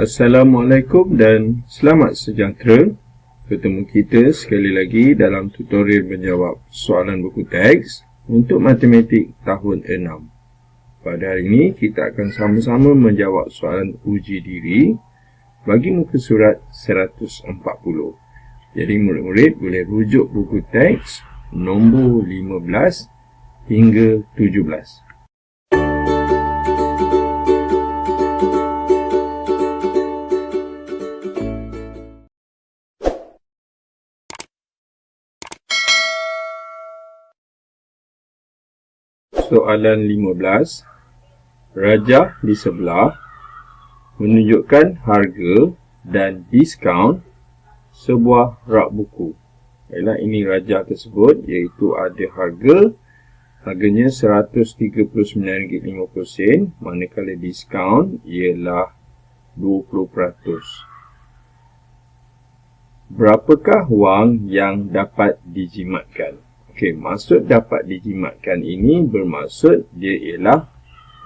Assalamualaikum dan selamat sejahtera. Bertemu kita sekali lagi dalam tutorial menjawab soalan buku teks untuk matematik tahun 6. Pada hari ini kita akan sama-sama menjawab soalan uji diri bagi muka surat 140. Jadi murid-murid boleh rujuk buku teks nombor 15 hingga 17. Soalan 15. Rajah di sebelah menunjukkan harga dan diskaun sebuah rak buku. Baiklah, ini rajah tersebut iaitu ada harganya RM139.50, manakala diskaun ialah 20%. Berapakah wang yang dapat dijimatkan? Okey, maksud dapat dijimatkan ini bermaksud dia ialah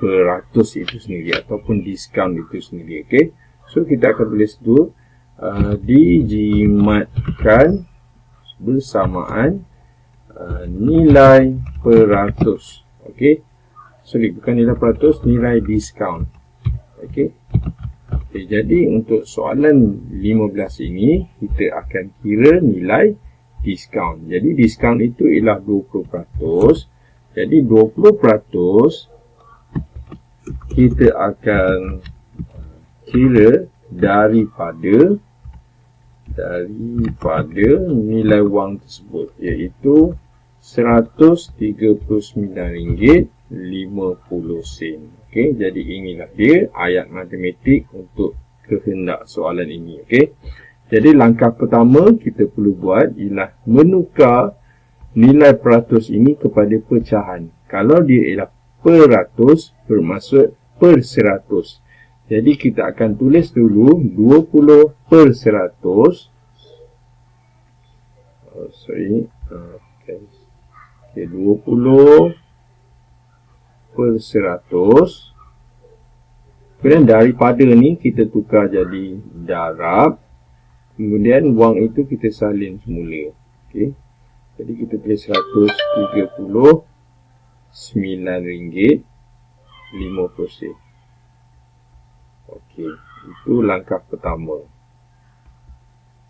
peratus itu sendiri ataupun diskaun itu sendiri. Okey, so kita akan tulis tu dijimatkan bersamaan nilai peratus. Okey, sorry, bukan nilai peratus, nilai diskaun. Okey. Okay, jadi untuk soalan 15 ini kita akan kira nilai diskaun. Jadi diskaun itu ialah 20%. Jadi 20% kita akan kira daripada nilai wang tersebut, iaitu RM139.50. Okey, jadi inilah dia ayat matematik untuk kehendak soalan ini. Okey. Jadi langkah pertama kita perlu buat ialah menukar nilai peratus ini kepada pecahan. Kalau dia ialah peratus bermaksud per 100. Jadi kita akan tulis dulu 20 per 100. Okay, 20 per 100. Kemudian daripada ni kita tukar jadi darab. Kemudian wang itu kita salin semula. Okey. Jadi kita tulis RM139.50. Okey, itu langkah pertama.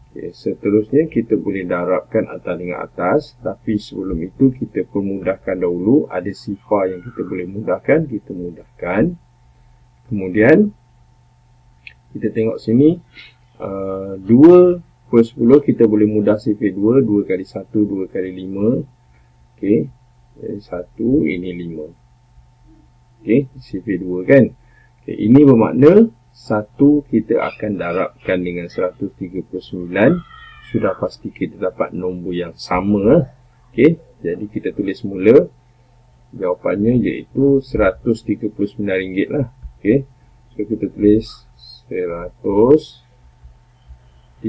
Okey, seterusnya kita boleh darabkan atas dengan atas, tapi sebelum itu kita permudahkan dahulu. Ada sifar yang kita boleh mudahkan, kita mudahkan. Kemudian kita tengok sini 2 per 10 kita boleh mudah sifar 2 kali 1, 2 kali 5. Okey, jadi 1 ini 5. Okey, sifar 2 kan. Okay, ini bermakna 1 kita akan darabkan dengan 139. Sudah pasti kita dapat nombor yang sama. Okey, jadi kita tulis mula jawapannya iaitu RM139 lah. Okey, so kita tulis RM139.50.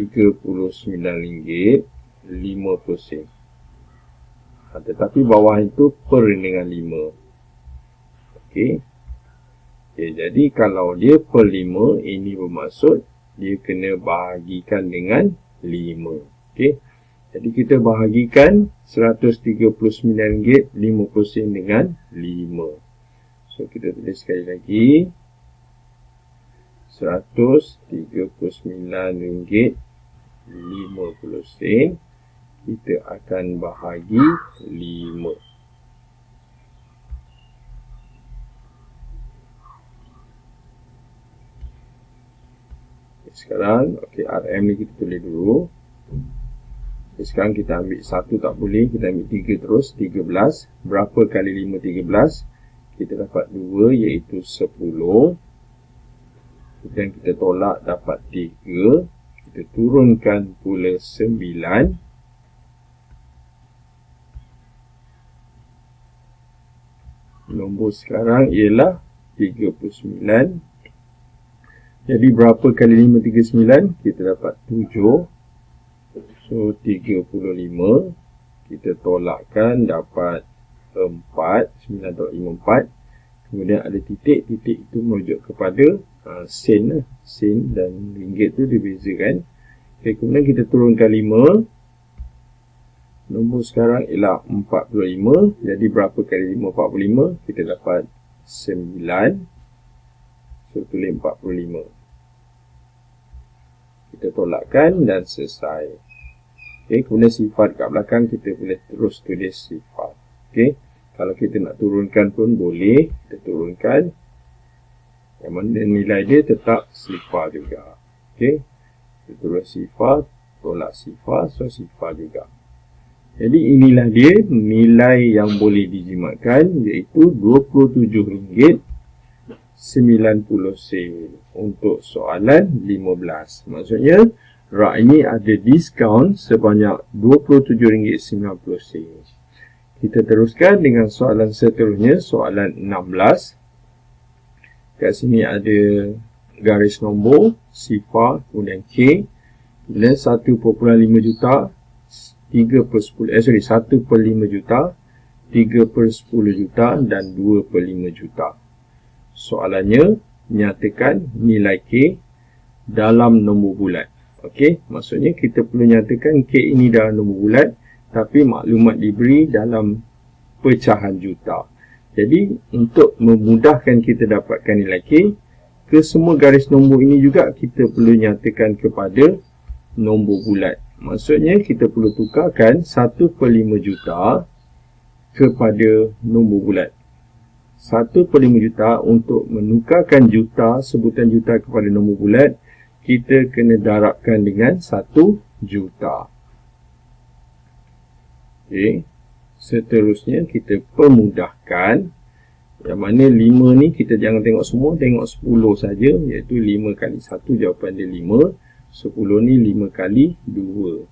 Tetapi bawah itu per dengan 5. Okey. Okay, jadi kalau dia per 5, ini bermaksud dia kena bahagikan dengan 5. Okey. Jadi kita bahagikan RM139.50 dengan 5. So kita tulis sekali lagi RM139.50 kita akan bahagi 5. Sekarang, okey, RM ni kita tulis dulu. Okay, sekarang kita ambil 1 tak boleh, kita ambil 3 terus, 13. Berapa kali 5, 13? Kita dapat 2 iaitu 10. Dan kita tolak dapat 3. Kita turunkan pula 9. Nombor sekarang ialah 39. Jadi berapa kali 5, 39? Kita dapat 7. So 35. Kita tolakkan dapat 4. 9 tolak 5, 4. Kemudian ada titik. Titik itu merujuk kepada sen lah. Sen dan ringgit tu dibezakan. Okay, kemudian kita turunkan 5. Nombor sekarang ialah 45. Jadi berapa kali 5? 45. Kita dapat 9. So tulis 45. Kita tolakkan dan selesai. Okay, kemudian sifar kat belakang kita boleh terus tulis sifar. Okay, kalau kita nak turunkan pun boleh. Kita turunkan. Yang mana nilai dia tetap sifar juga. Okay, kita turun sifar, tolak sifar, so sifar juga. Jadi inilah dia nilai yang boleh dijimatkan, iaitu RM27.90 untuk soalan 15. Maksudnya rak ini ada diskaun sebanyak RM27.90. Kita teruskan dengan soalan seterusnya, soalan 16. Kat sini ada garis nombor, sifar, kemudian K, kemudian 1.5 juta, 1/5 juta, 3/10 juta dan 2/5 juta. Soalannya, nyatakan nilai K dalam nombor bulat. Okey, maksudnya kita perlu nyatakan K ini dalam nombor bulat, tapi maklumat diberi dalam pecahan juta. Jadi, untuk memudahkan kita dapatkan nilai K, ke semua garis nombor ini juga kita perlu nyatakan kepada nombor bulat. Maksudnya kita perlu tukarkan 1/5 juta kepada nombor bulat. 1/5 juta untuk menukarkan juta, sebutan juta kepada nombor bulat, kita kena darabkan dengan 1 juta. Okey. Seterusnya kita permudahkan. Yang mana 5 ni kita jangan tengok semua, tengok 10 saja, iaitu 5 kali 1, jawapan dia 5. 10 ni 5 kali 2.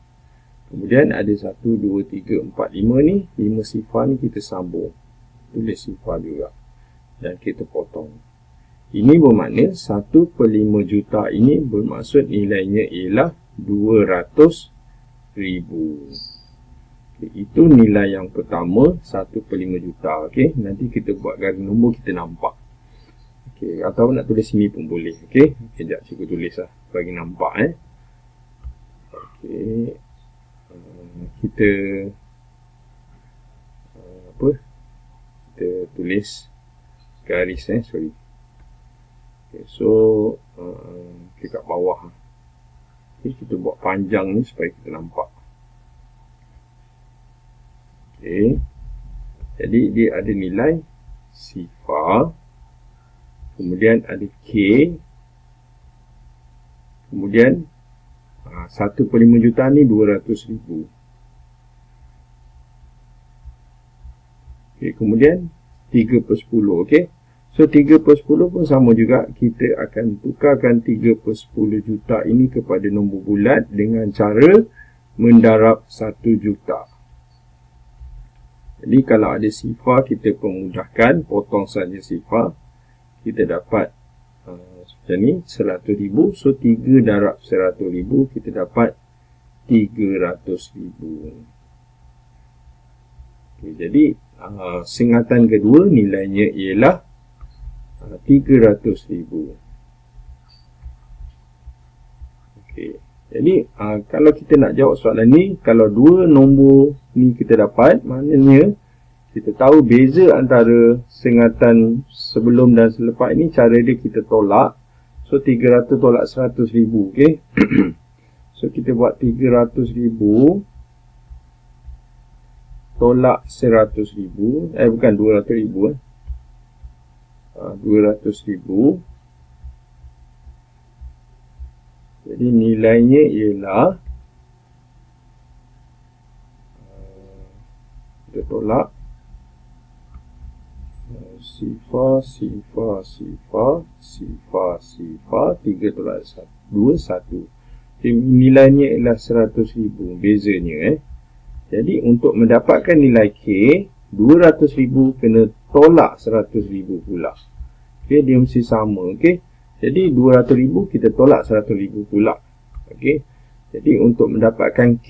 Kemudian ada 1, 2, 3, 4, 5 ni. 5 sifar ni kita sambung. Tulis sifar juga. Dan kita potong. Ini bermakna 1/5 juta ini bermaksud nilainya ialah RM200,000. Okay, itu nilai yang pertama, 1/5 juta. Okay, nanti kita buat garis nombor, kita nampak. Okay, atau nak tulis sini pun boleh. Okay, sekejap cikgu tulis lah bagi nampak. Okay, kita kita tulis garis sorry. Okay, so kita kat bawah. Okay, kita buat panjang ni supaya kita nampak. Okay, jadi dia ada nilai sifar, kemudian ada K, kemudian 1/5 juta ni 200,000. Okay, kemudian 3/10. Okay, so 3/10 pun sama juga. Kita akan tukarkan 3/10 juta ini kepada nombor bulat dengan cara mendarab 1 juta. Jadi kalau ada sifar, kita permudahkan, potong saja sifar. Kita dapat macam ni, 100,000. So 3 darab 100,000, kita dapat 300,000. Okay, jadi singatan kedua nilainya ialah 300,000. Okay, jadi kalau kita nak jawab soalan ni, kalau dua nombor ni kita dapat, maknanya kita tahu beza antara singatan sebelum dan selepas ini, cara dia kita tolak. So 300 tolak 100,000. Okay. So kita buat 300,000 tolak 100,000. Bukan 200,000. 200,000. Jadi nilainya ialah kita tolak sifar, 3 tolak 2, 1. Nilainya ialah 100,000. Bezanya Jadi untuk mendapatkan nilai K, 200,000 kena tolak 100,000 pula. Okay, dia mesti sama. Okay, jadi 200,000 kita tolak 100,000 pula. Okay, jadi untuk mendapatkan K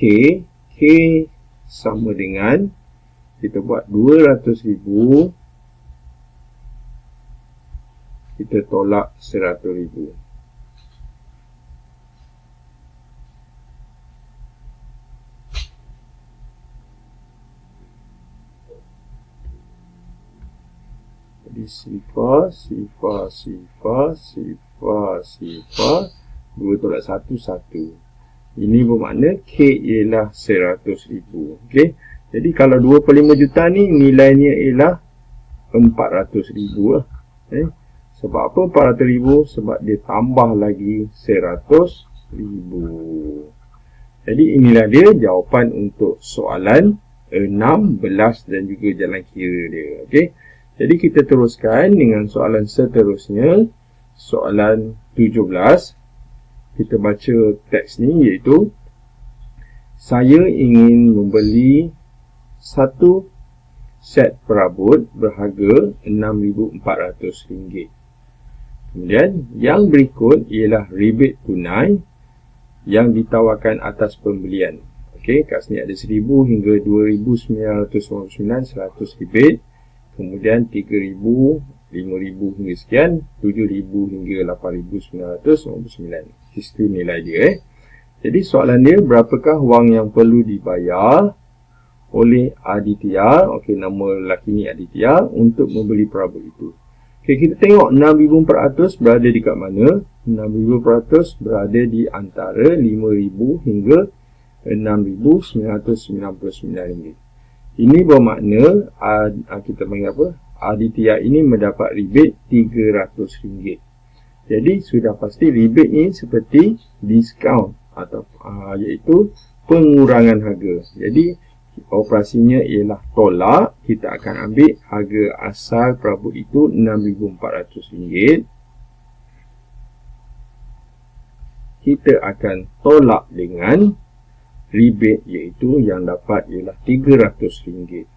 sama dengan, kita buat 200,000 kita tolak 100,000. Jadi sifar, 2 tolak 1, 1. Ini bermakna K ialah 100,000. Okey. Jadi kalau 25 juta ni nilainya ialah 400,000 lah. Sebab apa 400,000? Sebab dia tambah lagi 100,000. Jadi inilah dia jawapan untuk soalan 16 dan juga jalan kira dia. Okey. Jadi kita teruskan dengan soalan seterusnya. Soalan 17. Kita baca teks ni iaitu, saya ingin membeli satu set perabot berharga RM6,400. Kemudian yang berikut ialah rebate tunai yang ditawarkan atas pembelian. Okey, kat sini ada 1,000 hingga 2,999 100 rebate. Kemudian 3,000, 5,000 hingga sekian, 7,000 hingga 8,999. Itu nilai dia. Jadi soalan dia, berapakah wang yang perlu dibayar oleh Aditya, okey, nama lelaki ni Aditya, untuk membeli perabot itu. Okey, kita tengok 6,400 berada di kat mana? 6,400 berada di antara 5,000 hingga 6,999 ringgit. Ini bermakna kita panggil apa? Aditya ini mendapat rebate RM300. Jadi sudah pasti rebate ni seperti diskaun atau iaitu pengurangan harga. Jadi operasinya ialah tolak. Kita akan ambil harga asal perabot itu RM6,400. Kita akan tolak dengan rebate iaitu yang dapat ialah RM300.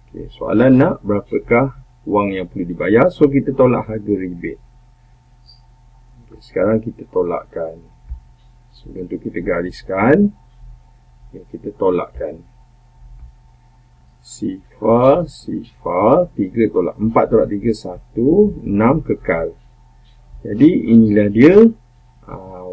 Okay, soalan nak berapakah wang yang perlu dibayar. So kita tolak harga rebate. Okay, sekarang kita tolakkan. Sebelum tu kita gariskan. Okay, kita tolakkan. Sifar, 3 tolak 4 tolak 3, 1, 6 kekal. Jadi inilah dia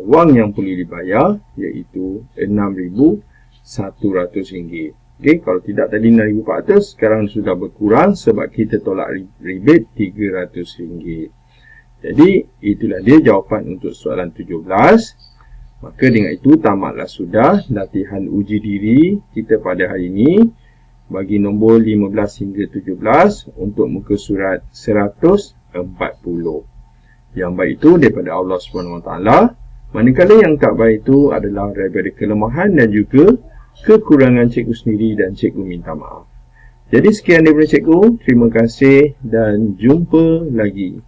wang yang perlu dibayar, iaitu RM6,100. Okey, kalau tidak tadi 6,400, sekarang sudah berkurang sebab kita tolak rebate RM300. Jadi itulah dia jawapan untuk soalan 17. Maka dengan itu tamatlah sudah latihan uji diri kita pada hari ini bagi nombor 15 hingga 17 untuk muka surat 140. Yang baik itu daripada Allah SWT. Manakala yang tak baik itu adalah daripada kelemahan dan juga kekurangan cikgu sendiri dan cikgu minta maaf. Jadi sekian daripada cikgu. Terima kasih dan jumpa lagi.